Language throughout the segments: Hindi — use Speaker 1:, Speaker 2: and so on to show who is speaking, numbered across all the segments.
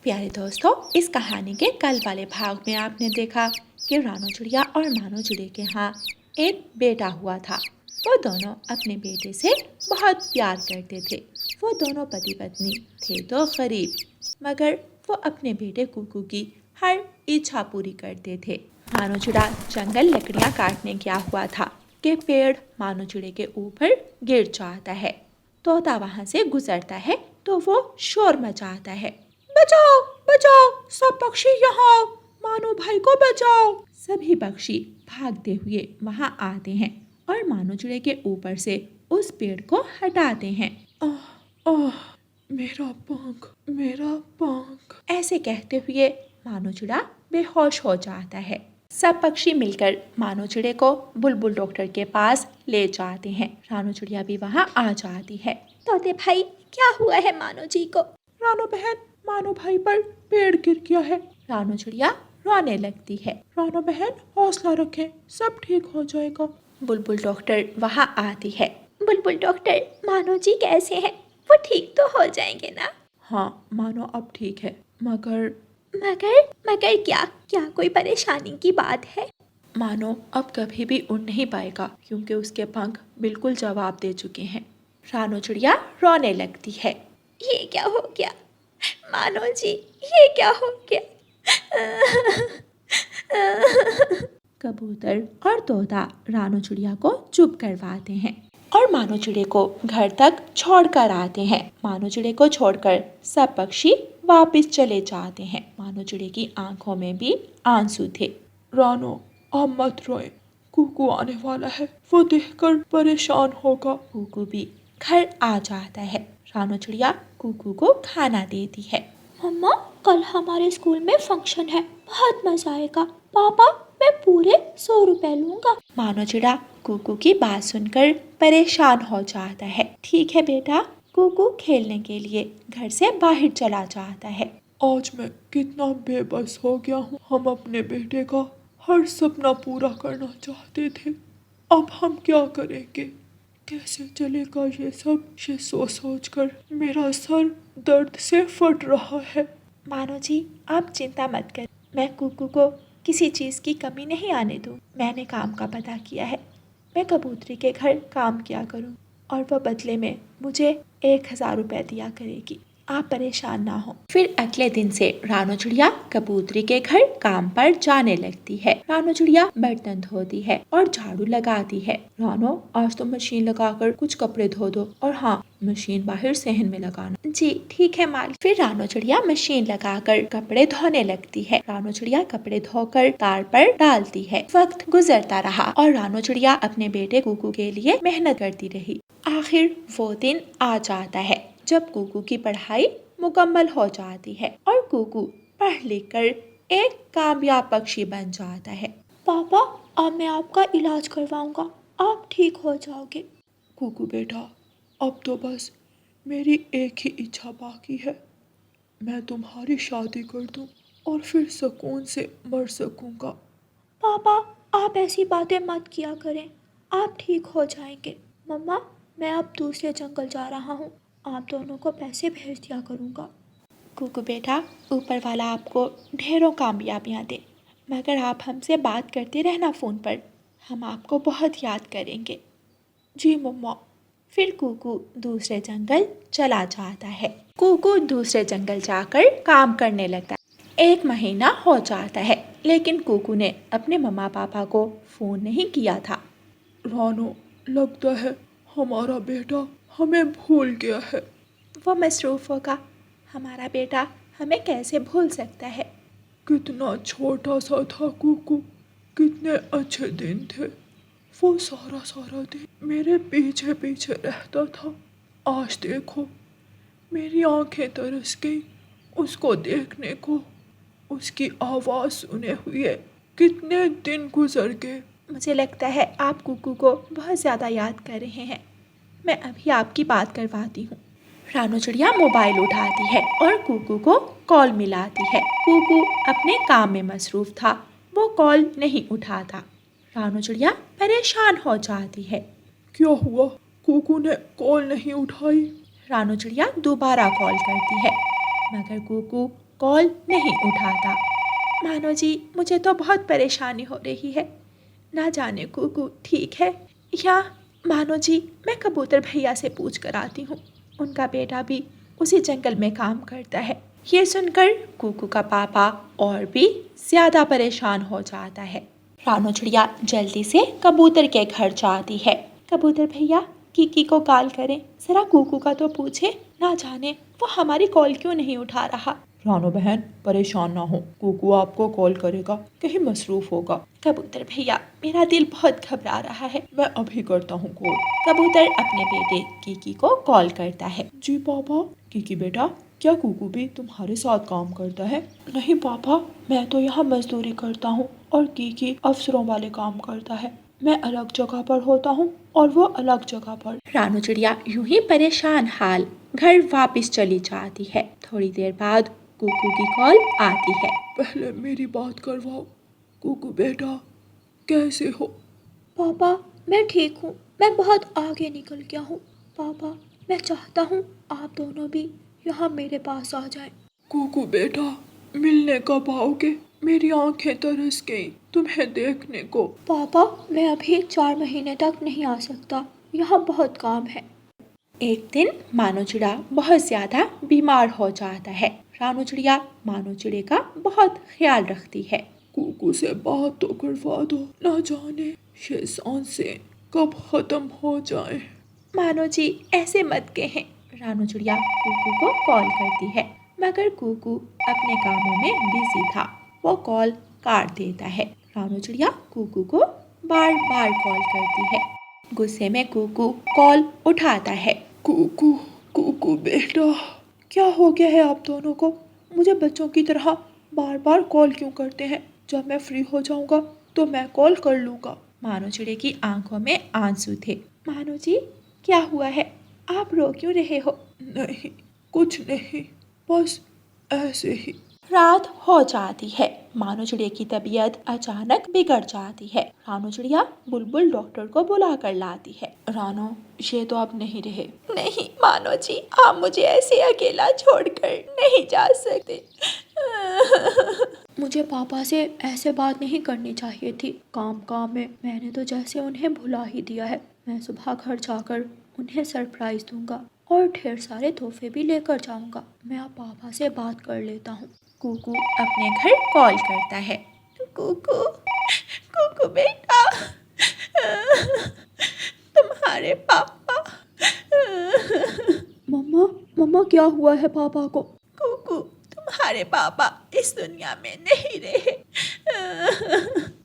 Speaker 1: प्यारे दोस्तों, इस कहानी के कल वाले भाग में आपने देखा कि रानू चिड़िया और मानू चिड़िया के यहाँ एक बेटा हुआ था। वो दोनों अपने बेटे से बहुत प्यार करते थे। वो दोनों पति पत्नी थे तो गरीब, मगर वो अपने बेटे कुकू की हर इच्छा पूरी करते थे। मानू चिड़ा जंगल लकड़ियाँ काटने गया हुआ था कि पेड़ मानू चिड़े के ऊपर गिर जाता है। तोता वहाँ से गुजरता है तो वो शोर मचाता है, बचाओ बचाओ, सब पक्षी यहाँ आओ, मानो भाई को बचाओ। सभी पक्षी भागते हुए वहाँ आते हैं और मानो चिड़े के ऊपर से उस पेड़ को हटाते हैं। आह आह, मेरा पंख, मेरा पंख, ऐसे कहते हुए मानो चिड़ा बेहोश हो जाता है। सब पक्षी मिलकर मानो चिड़े को बुलबुल डॉक्टर के पास ले जाते हैं। रानू चिड़िया भी वहाँ आ जाती है। तोते भाई, क्या हुआ है मानो जी को? रानू बहन, मानो भाई पर पेड़ गिर गया है। रानू चिड़िया रोने लगती है। रानू बहन, हौसला रखें, सब ठीक हो जाएगा। बुलबुल डॉक्टर वहाँ आती है। बुलबुल डॉक्टर, मानो जी कैसे हैं? वो ठीक तो हो जाएंगे ना? हाँ, मानो अब ठीक है, मगर मगर क्या क्या कोई परेशानी की बात है? मानो अब कभी भी उड़ नहीं पाएगा क्योंकि उसके पंख बिल्कुल जवाब दे चुके हैं। रानू चिड़िया रोने लगती है। ये क्या हो गया मानो जी, ये क्या हो गया? कबूतर और तोता रानू चिड़िया को चुप करवाते हैं और मानो चिड़े को घर तक छोड़कर आते हैं। मानो चिड़े को छोड़कर सब पक्षी वापस चले जाते हैं। मानो चिड़े की आंखों में भी आंसू थे।
Speaker 2: रानो, आप मत रोए, कुकू आने वाला है, वो देखकर परेशान होगा।
Speaker 1: कुकू भी घर आ जाता है। रानू चिड़िया कुकू को खाना देती है। मम्मा, कल हमारे स्कूल में फंक्शन है, बहुत मजा आएगा। पापा, मैं पूरे 100 रुपए लूंगा। मानो चिड़ा कुकू की बात सुनकर परेशान हो जाता है। ठीक है बेटा। कुकू खेलने के लिए घर से बाहर चला जाता है।
Speaker 2: आज मैं कितना बेबस हो गया हूँ। हम अपने बेटे का हर सपना पूरा करना चाहते थे, अब हम क्या करेंगे, कैसे चलेगा ये सब? ये सोच कर मेरा सर दर्द से फट रहा है।
Speaker 1: मानो जी, आप चिंता मत कर, मैं कुकू को किसी चीज़ की कमी नहीं आने दूँ। मैंने काम का पता किया है। मैं कबूतरी के घर काम किया करूँ और वह बदले में मुझे 1000 रुपये दिया करेगी। आप परेशान ना हो। फिर अगले दिन से रानू चिड़िया कबूतरी के घर काम पर जाने लगती है। रानू चिड़िया बर्तन धोती है और झाड़ू लगाती है। रानू, आज तो मशीन लगाकर कुछ कपड़े धो दो, और हाँ, मशीन बाहर सहन में लगाना। जी ठीक है मालिक। फिर रानू चिड़िया मशीन लगाकर कपड़े धोने लगती है। रानू चिड़िया कपड़े धोकर तार पर डालती है। वक्त गुजरता रहा और रानू चिड़िया अपने बेटे कुकू के लिए मेहनत करती रही। आखिर वो दिन आ जाता है जब कुकू की पढ़ाई मुकम्मल हो जाती है और कुकू पढ़ लिख कर एक कामयाब पक्षी बन जाता है। पापा, अब मैं आपका इलाज करवाऊंगा, आप ठीक हो जाओगे।
Speaker 2: कुकू बेटा, अब तो बस मेरी एक ही इच्छा बाकी है, मैं तुम्हारी शादी कर दूं और फिर सुकून से मर सकूंगा।
Speaker 1: पापा, आप ऐसी बातें मत किया करें, आप ठीक हो जाएंगे। मम्मा, मैं अब दूसरे जंगल जा रहा हूँ, आप दोनों को पैसे भेज दिया करूँगा। कुकू बेटा, ऊपर वाला आपको ढेरों कामयाबियाँ दे, मगर आप हमसे बात करते रहना फ़ोन पर, हम आपको बहुत याद करेंगे।
Speaker 2: जी मम्मा।
Speaker 1: फिर कुकू दूसरे जंगल चला जाता है। कुकू दूसरे जंगल जाकर काम करने लगता है। 1 महीना हो जाता है, लेकिन कुकू ने अपने मम्मा पापा को फ़ोन नहीं किया था।
Speaker 2: रानो, लगता है हमारा बेटा हमें भूल गया है।
Speaker 1: वो मसरूफ़ होगा, हमारा बेटा हमें कैसे भूल सकता है।
Speaker 2: कितना छोटा सा था कुकू, कितने अच्छे दिन थे। वो सारा दिन मेरे पीछे पीछे रहता था। आज देखो, मेरी आंखें तरस गई उसको देखने को, उसकी आवाज़ सुने हुए कितने दिन गुजर गए।
Speaker 1: मुझे लगता है आप कुकू को बहुत ज़्यादा याद कर रहे हैं। मैं अभी आपकी बात करवाती हूँ। रानू चिड़िया मोबाइल उठाती है और कुकू को कॉल मिलाती है। कुकू अपने काम में मसरूफ़ था, वो कॉल नहीं उठाता। रानू चिड़िया परेशान हो जाती है।
Speaker 2: क्या हुआ, कुकू ने कॉल नहीं उठाई?
Speaker 1: रानू चिड़िया दोबारा कॉल करती है, मगर कुकू कॉल नहीं उठाता। मानो जी मुझे तो बहुत परेशानी हो रही है, ना जाने कुकू ठीक है या। मानो जी मैं कबूतर भैया से पूछ कर आती हूँ, उनका बेटा भी उसी जंगल में काम करता है। ये सुनकर कुकू का पापा और भी ज्यादा परेशान हो जाता है। रानो चिड़िया जल्दी से कबूतर के घर जाती है। कबूतर भैया कीकी को कॉल करें, जरा कुकू का तो पूछे, ना जाने वो हमारी कॉल क्यों नहीं उठा रहा।
Speaker 2: रानो बहन परेशान ना हो, कुकू आपको कॉल करेगा, कहीं मसरूफ होगा।
Speaker 1: कबूतर भैया मेरा दिल बहुत घबरा रहा है।
Speaker 2: मैं अभी करता हूँ कॉल।
Speaker 1: कबूतर अपने बेटे कीकी को कॉल करता है।
Speaker 2: जी पापा। कीकी बेटा, क्या कुकू भी तुम्हारे साथ काम करता है? नहीं पापा, मैं तो यहाँ मजदूरी करता हूँ और कीकी अफसरों वाले काम करता है। मैं अलग जगह पर होता हूँ और वो अलग जगह पर।
Speaker 1: रानो चिड़िया यूं ही परेशान हाल घर वापस चली जाती है। थोड़ी देर बाद कुकू की कॉल आती है।
Speaker 2: पहले मेरी बात करवाओ। कुकू बेटा कैसे हो?
Speaker 3: पापा मैं ठीक हूँ, मैं बहुत आगे निकल गया हूँ। पापा मैं चाहता हूँ आप दोनों भी यहाँ मेरे पास आ जाएं।
Speaker 2: कुकू बेटा मिलने कब आओगे? मेरी आंखें तरस गई तुम्हें देखने को।
Speaker 3: पापा मैं अभी 4 महीने तक नहीं आ सकता, यहाँ बहुत काम है।
Speaker 1: एक दिन मानो चिड़ा बहुत ज्यादा बीमार हो जाता है। रानो चिड़िया मानो चिड़े का बहुत ख्याल रखती है।
Speaker 2: कुकू से बात तो करवा दो, ना जाने ये सांसें कब खत्म हो जाए।
Speaker 1: मानो जी ऐसे मत कहें। रानो चिड़िया कुकू को कॉल करती है, मगर कुकू अपने कामों में बिजी था। वो कॉल काट देता है। रानो चिड़िया कुकू को बार बार कॉल करती है। गुस्से में कुकू कॉल उठाता है।
Speaker 2: कुकू, कुकू बेटा क्या हो गया है आप दोनों को? मुझे बच्चों की तरह बार बार कॉल क्यों करते हैं? जब मैं फ्री हो जाऊंगा तो मैं कॉल कर लूंगा।
Speaker 1: मानो चिड़े की आंखों में आंसू थे। मानो जी क्या हुआ है, आप रो क्यों रहे हो?
Speaker 2: नहीं कुछ नहीं, बस ऐसे ही।
Speaker 1: रात हो जाती है। मानो चिड़िया की तबीयत अचानक बिगड़ जाती है। रानो चिड़िया बुलबुल डॉक्टर को बुला कर लाती है।
Speaker 2: रानो ये तो अब नहीं रहे।
Speaker 1: नहीं मानो जी, आप मुझे ऐसे अकेला छोड़कर नहीं जा सकते।
Speaker 3: मुझे पापा से ऐसे बात नहीं करनी चाहिए थी। काम काम में मैंने तो जैसे उन्हें भुला ही दिया है। मैं सुबह घर जाकर उन्हें सरप्राइज दूंगा और ढेर सारे तोहफे भी लेकर जाऊंगा। मैं अब पापा से बात कर लेता हूँ।
Speaker 1: कुकू अपने घर कॉल करता है। कुकू, कुकू बेटा, तुम्हारे पापा।
Speaker 3: मम्मा, मम्मा क्या हुआ है पापा को?
Speaker 1: कुकू तुम्हारे पापा इस दुनिया में नहीं रहे।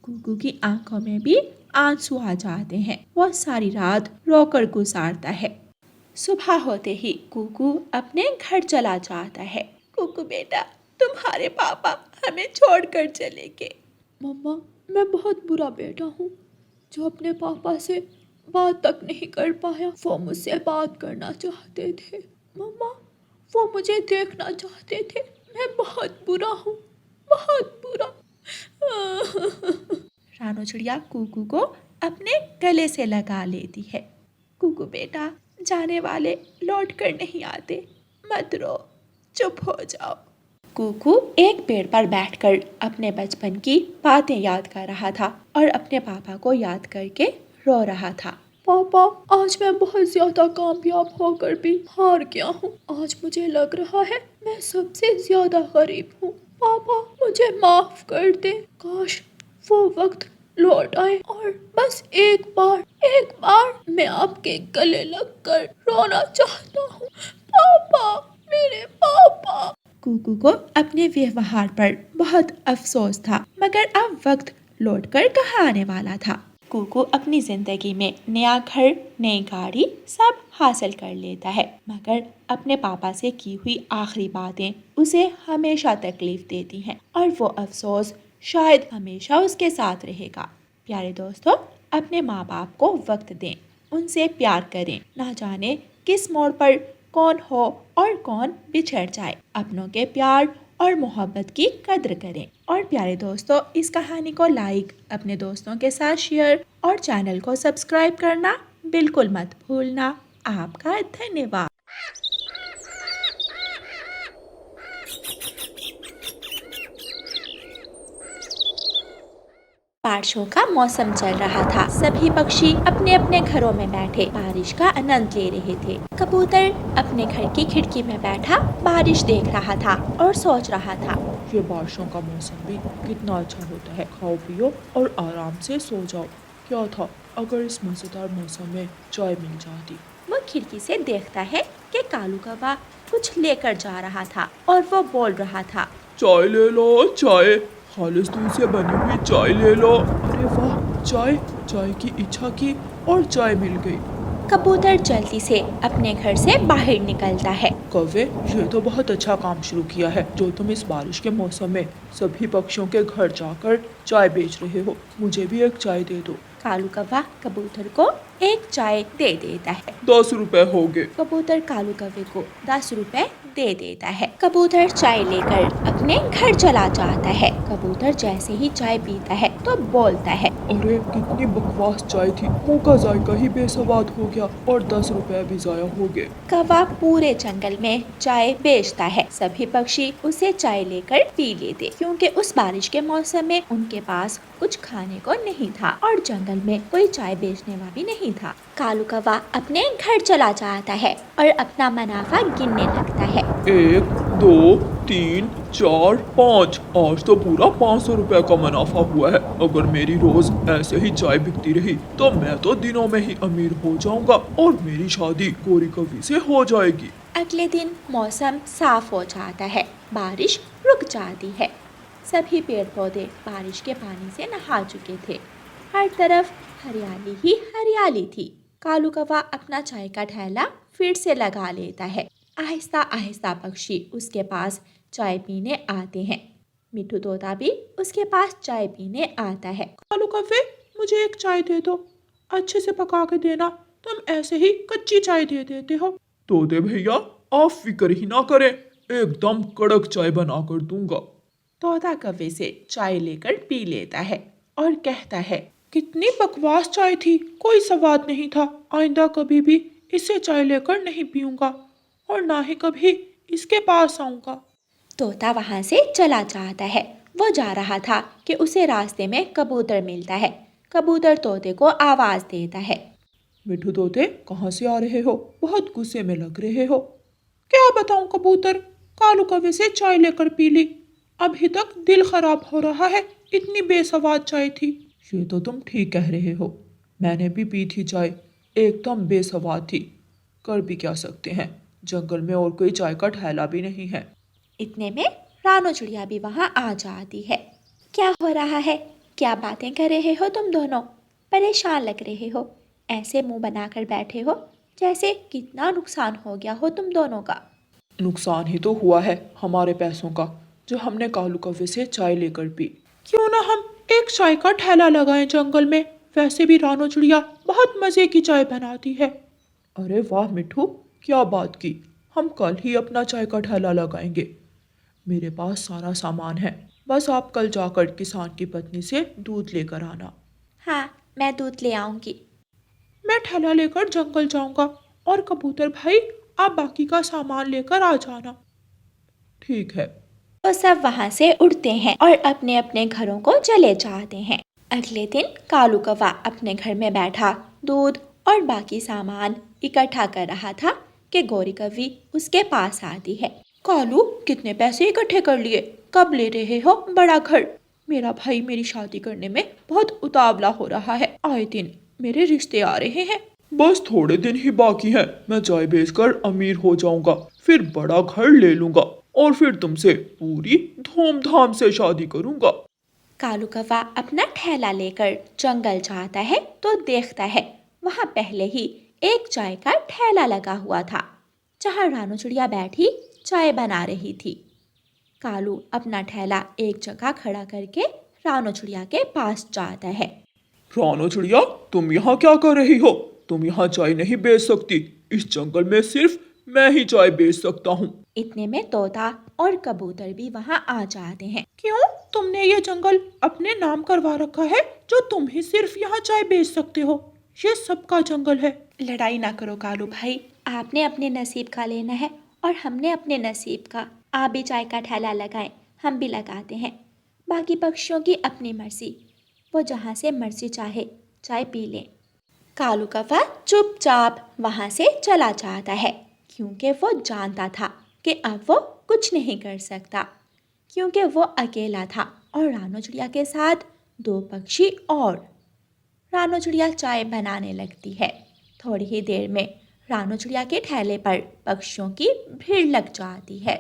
Speaker 1: कुकू की आंखों में भी आंसू आ जाते हैं। वो सारी रात रोकर गुजारता है। सुबह होते ही कुकू अपने घर चला जाता है। कुकू बेटा, तुम्हारे पापा हमें छोड़कर चले गए।
Speaker 3: मम्मा मैं बहुत बुरा बेटा हूँ जो अपने पापा से बात तक नहीं कर पाया। वो मुझसे बात करना चाहते थे। मम्मा वो मुझे देखना चाहते थे। मैं बहुत बुरा हूँ, बहुत बुरा।
Speaker 1: रानो चिड़िया कुकू को अपने गले से लगा लेती है। कुकू बेटा, जाने वाले लौट कर नहीं आते, मत रो, चुप हो जाओ। कुकू एक पेड़ पर बैठकर अपने बचपन की बातें याद कर रहा था और अपने पापा को याद करके रो रहा था।
Speaker 3: पापा आज मैं बहुत ज्यादा कामयाब होकर भी हार गया हूँ। आज मुझे लग रहा है मैं सबसे ज्यादा गरीब हूँ। पापा मुझे माफ कर दे। काश वो वक्त लौट आए और बस एक बार मैं आपके गले लगकर रोना चाहता हूँ। पापा, मेरे पापा।
Speaker 1: कुकू को अपने व्यवहार पर बहुत अफसोस था, मगर अब वक्त लौटकर कहाँ आने वाला था। कुकू अपनी जिंदगी में नया घर, नई गाड़ी सब हासिल कर लेता है, मगर अपने पापा से की हुई आखिरी बातें उसे हमेशा तकलीफ देती हैं और वो अफसोस शायद हमेशा उसके साथ रहेगा। प्यारे दोस्तों, अपने माँ बाप को वक्त दें, उनसे प्यार करें। ना जाने किस मोड़ पर कौन हो और कौन बिछड़ जाए। अपनों के प्यार और मोहब्बत की कद्र करें। और प्यारे दोस्तों, इस कहानी को लाइक, अपने दोस्तों के साथ शेयर और चैनल को सब्सक्राइब करना बिल्कुल मत भूलना। आपका धन्यवाद। बारिशों का मौसम चल रहा था। सभी पक्षी अपने अपने घरों में बैठे बारिश का आनंद ले रहे थे। कबूतर अपने घर की खिड़की में बैठा बारिश देख रहा था और सोच रहा था।
Speaker 2: ये बारिशों का मौसम भी कितना अच्छा होता है। खाओ पियो और आराम से सो जाओ। क्या था अगर इस मज़ेदार मौसम में चाय मिल जाती।
Speaker 1: वो खिड़की से देखता है कि कालू कौवा कुछ लेकर जा रहा था और वो बोल रहा था।
Speaker 2: चाय ले लो, चाय, खालिस दूध से बनी हुई चाय ले लो। अरे वाह, चाय, चाय की इच्छा की और चाय मिल गई।
Speaker 1: कबूतर जल्दी से अपने घर से बाहर निकलता है।
Speaker 2: कौवे, ये तो बहुत अच्छा काम शुरू किया है जो तुम इस बारिश के मौसम में सभी पक्षियों के घर जाकर चाय बेच रहे हो। मुझे भी एक चाय दे दो।
Speaker 1: कालू कौवा कबूतर को एक चाय दे देता है।
Speaker 2: 10 रुपए हो गए।
Speaker 1: कबूतर कालू कौवे को 10 रुपए दे देता है। कबूतर चाय लेकर अपने घर चला जाता है। कबूतर जैसे ही चाय पीता है तो बोलता है।
Speaker 2: अरे कितनी बकवास चाय थी, मुंह का जायका ही बेसवाद हो गया और 10 रुपए भी जाया हो गए।
Speaker 1: कौवा पूरे जंगल में चाय बेचता है। सभी पक्षी उसे चाय लेकर पी लेते क्योंकि उस बारिश के मौसम में उनके पास कुछ खाने को नहीं था और जंगल में कोई चाय बेचने वाला भी नहीं था। कालू कौवा अपने घर चला जाता है और अपना मुनाफा गिनने लगता है।
Speaker 2: 1, 2, 3, 4, 5। आज तो पूरा 500 रुपए का मुनाफा हुआ है। अगर मेरी रोज ऐसे ही चाय बिकती रही तो मैं तो दिनों में ही अमीर हो जाऊंगा और मेरी शादी गोरी कवि से हो जाएगी।
Speaker 1: अगले दिन मौसम साफ हो जाता है। बारिश रुक जाती है। सभी पेड़ पौधे बारिश के पानी से नहा चुके थे। हर तरफ हरियाली ही हरियाली थी। कालू कौवा अपना चाय का ठेला फिर से लगा लेता है। आहिस्ता आहिस्ता पक्षी उसके पास चाय पीने आते हैं। मिठू तोता भी उसके पास चाय पीने आता है।
Speaker 2: कालू कौवे, मुझे एक चाय दे दो, अच्छे से पका के देना, तुम ऐसे ही कच्ची चाय दे देते हो। तोते भैया, आप फिक्र ही ना करें, एकदम कड़क चाय बना कर दूंगा।
Speaker 1: तोता कौवे से चाय लेकर पी लेता है और कहता है।
Speaker 2: कितनी बकवास चाय थी, कोई स्वाद नहीं था। आइंदा कभी भी इससे चाय लेकर नहीं पीऊंगा और ना ही कभी इसके पास आऊंगा।
Speaker 1: तोता वहां से चला जाता है। वो जा रहा था कि उसे रास्ते में कबूतर मिलता है। कबूतर तोते को आवाज देता है।
Speaker 2: मिठू तोते, कहाँ से आ रहे हो? बहुत गुस्से में लग रहे हो। क्या बताऊं कबूतर, कालू कौवे से चाय लेकर पी ली, अभी तक दिल खराब हो रहा है, इतनी बेसवाद चाय थी। ये तो तुम ठीक कह रहे हो, मैंने भी पी थी चाय, एकदम बेसवाद थी। कर भी क्या सकते हैं, जंगल में और कोई चाय का ठेला भी नहीं है।
Speaker 1: इतने में रानो चिड़िया भी वहां आ जाती है। क्या हो रहा है? क्या बातें कर रहे हो तुम दोनों? परेशान लग रहे हो, ऐसे मुंह बनाकर बैठे हो जैसे कितना नुकसान हो गया हो तुम दोनों का।
Speaker 2: नुकसान ही तो हुआ है हमारे पैसों का, जो हमने कालू कौवे से चाय लेकर पी। क्यों ना हम एक चाय का ठेला लगाएं जंगल में, वैसे भी रानो चिड़िया बहुत मजे की चाय बनाती है। अरे वाह मिठू, क्या बात की, हम कल ही अपना चाय का ठेला लगाएंगे। मेरे पास सारा सामान है, बस आप कल जाकर किसान की पत्नी से दूध लेकर आना।
Speaker 1: हाँ, मैं दूध ले आऊंगी।
Speaker 2: मैं ठेला लेकर जंगल जाऊंगा और कबूतर भाई, आप बाकी का सामान लेकर आ जाना। ठीक है।
Speaker 1: वो सब वहां से उड़ते हैं और अपने अपने घरों को चले जाते हैं। अगले दिन कालू कौवा अपने घर में बैठा दूध और बाकी सामान इकट्ठा कर रहा था कि गौरी कवि उसके पास आती है। कालू, कितने पैसे इकट्ठे कर लिए? कब ले रहे हो बड़ा घर? मेरा भाई मेरी शादी करने में बहुत उतावला हो रहा है, आए दिन मेरे रिश्ते आ रहे हैं।
Speaker 4: बस थोड़े दिन ही बाकी हैं, मैं चाय बेचकर अमीर हो जाऊंगा, फिर बड़ा घर ले लूंगा और फिर तुमसे पूरी धूमधाम से शादी करूंगा।
Speaker 1: कालू कौवा अपना ठेला लेकर जंगल जाता है तो देखता है वहां पहले ही एक चाय का ठेला लगा हुआ था, जहां रानू चिड़िया बैठी चाय बना रही थी। कालू अपना ठेला एक जगह खड़ा करके रानू चिड़िया के पास जाता है।
Speaker 4: रानो चिड़िया, तुम यहाँ क्या कर रही हो? तुम यहाँ चाय नहीं बेच सकती, इस जंगल में सिर्फ मैं ही चाय बेच सकता हूँ।
Speaker 1: इतने में तोता और कबूतर भी वहां आ जाते हैं।
Speaker 2: क्यों, तुमने ये जंगल अपने नाम करवा रखा है जो तुम ही सिर्फ यहाँ चाय बेच सकते हो? ये सबका जंगल है।
Speaker 1: लड़ाई ना करो कालू भाई, आपने अपने नसीब का लेना है और हमने अपने नसीब का। आप भी चाय का ठेला लगाएं, हम भी लगाते हैं, बाकी पक्षियों की अपनी मर्जी। वो जहाँ से मर्जी चाहे चाय पी ले। कालू कौवा चुपचाप वहाँ से चला जाता है, क्योंकि वो जानता था कि अब वो कुछ नहीं कर सकता, क्योंकि वो अकेला था और रानो चिड़िया के साथ 2 पक्षी और। रानो चिड़िया चाय बनाने लगती है। थोड़ी ही देर में रानो चिड़िया के ठेले पर पक्षियों की भीड़ लग जाती है।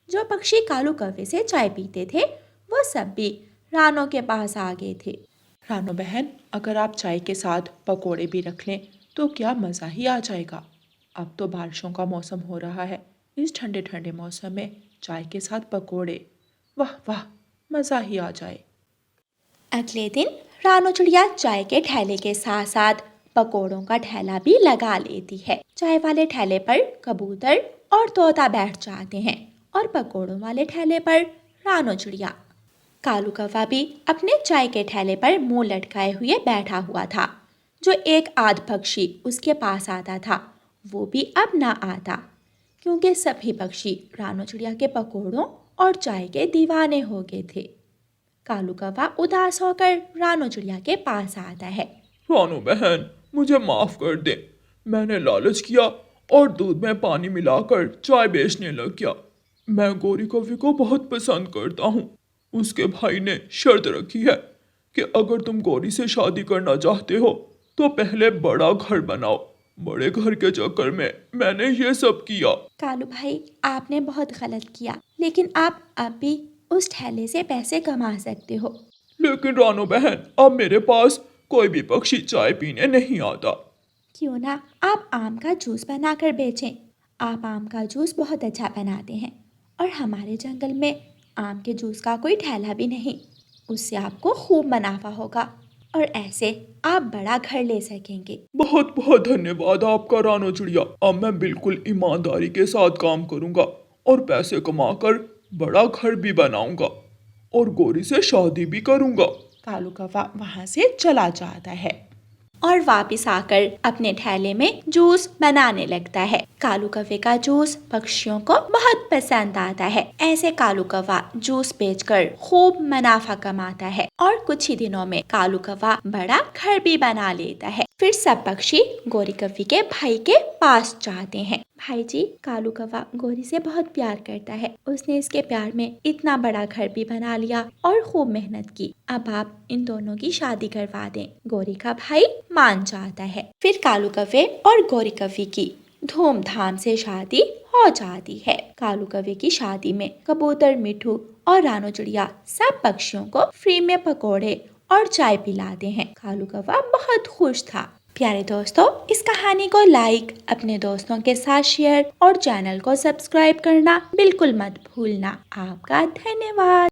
Speaker 1: जो पक्षी कालू कौवे से चाय पीते थे वो सब भी रानो के पास आ गए थे।
Speaker 2: रानो बहन, अगर आप चाय के साथ पकोड़े भी रख लें तो क्या मज़ा ही आ जाएगा। अब तो बारिशों का मौसम हो रहा है, इस ठंडे ठंडे मौसम में चाय के साथ पकोड़े, वाह वाह, मज़ा ही आ जाए।
Speaker 1: अगले दिन रानो चिड़िया चाय के ठेले के साथ साथ पकोड़ों का ठेला भी लगा लेती है। चाय वाले ठेले पर कबूतर और तोता बैठ जाते हैं और पकोड़ों वाले ठेले पर रानो चिड़िया। कालू कौवा भी अपने चाय के ठेले पर मुंह लटकाए हुए बैठा हुआ था। जो एक आध पक्षी उसके पास आता था वो भी अब ना आता, क्योंकि सभी पक्षी रानो चिड़िया के पकोड़ों और चाय के दीवाने हो गए थे। कालू कौवा उदास होकर रानो चिड़िया के पास आता है।
Speaker 4: रानो बहन, मुझे माफ कर दे, मैंने लालच किया और दूध में पानी मिलाकर चाय बेचने लग गया। मैं गोरी कौवे को बहुत पसंद करता हूँ। उसके भाई ने शर्त रखी है कि अगर तुम गोरी से शादी करना चाहते हो तो पहले बड़ा घर बनाओ। बड़े घर के चक्कर में मैंने ये सब किया।
Speaker 1: कालू भाई, आपने बहुत गलत किया, लेकिन आप अब भी उस ठेले से पैसे कमा सकते हो।
Speaker 4: लेकिन रानो बहन, अब मेरे पास कोई भी पक्षी चाय पीने नहीं आता।
Speaker 1: क्यों ना आप आम का जूस बनाकर बेचें। आप आम का जूस बहुत अच्छा बनाते हैं और हमारे जंगल में आम के जूस का कोई ठेला भी नहीं। उससे आपको खूब मुनाफा होगा और ऐसे आप बड़ा घर ले सकेंगे।
Speaker 4: बहुत बहुत धन्यवाद आपका रानो चिड़िया। अब मैं बिल्कुल ईमानदारी के साथ काम करूंगा और पैसे कमाकर बड़ा घर भी बनाऊंगा और गोरी से शादी भी करूंगा।
Speaker 2: कालू कौवा वहाँ से चला जाता है
Speaker 1: और वापस आकर अपने ठेले में जूस बनाने लगता है। कालू कौवे का जूस पक्षियों को बहुत पसंद आता है। ऐसे कालू कौवा जूस बेचकर खूब मुनाफा कमाता है और कुछ ही दिनों में कालू कौवा बड़ा घर भी बना लेता है। फिर सब पक्षी गोरी कौवे के भाई के पास जाते हैं। भाई जी, कालू कौवा गोरी से बहुत प्यार करता है। उसने इसके प्यार में इतना बड़ा घर भी बना लिया और खूब मेहनत की। अब आप इन दोनों की शादी करवा दें। गोरी का भाई मान जाता है। फिर कालू कौवे और गोरी कौवे की धूमधाम से शादी हो जाती है। कालू कौवे की शादी में कबूतर, मिठू और रानो चिड़िया सब पक्षियों को फ्री में पकोड़े और चाय पिलाते हैं। कालू कौवा बहुत खुश था। प्यारे दोस्तों, इस कहानी को लाइक, अपने दोस्तों के साथ शेयर और चैनल को सब्सक्राइब करना बिल्कुल मत भूलना। आपका धन्यवाद।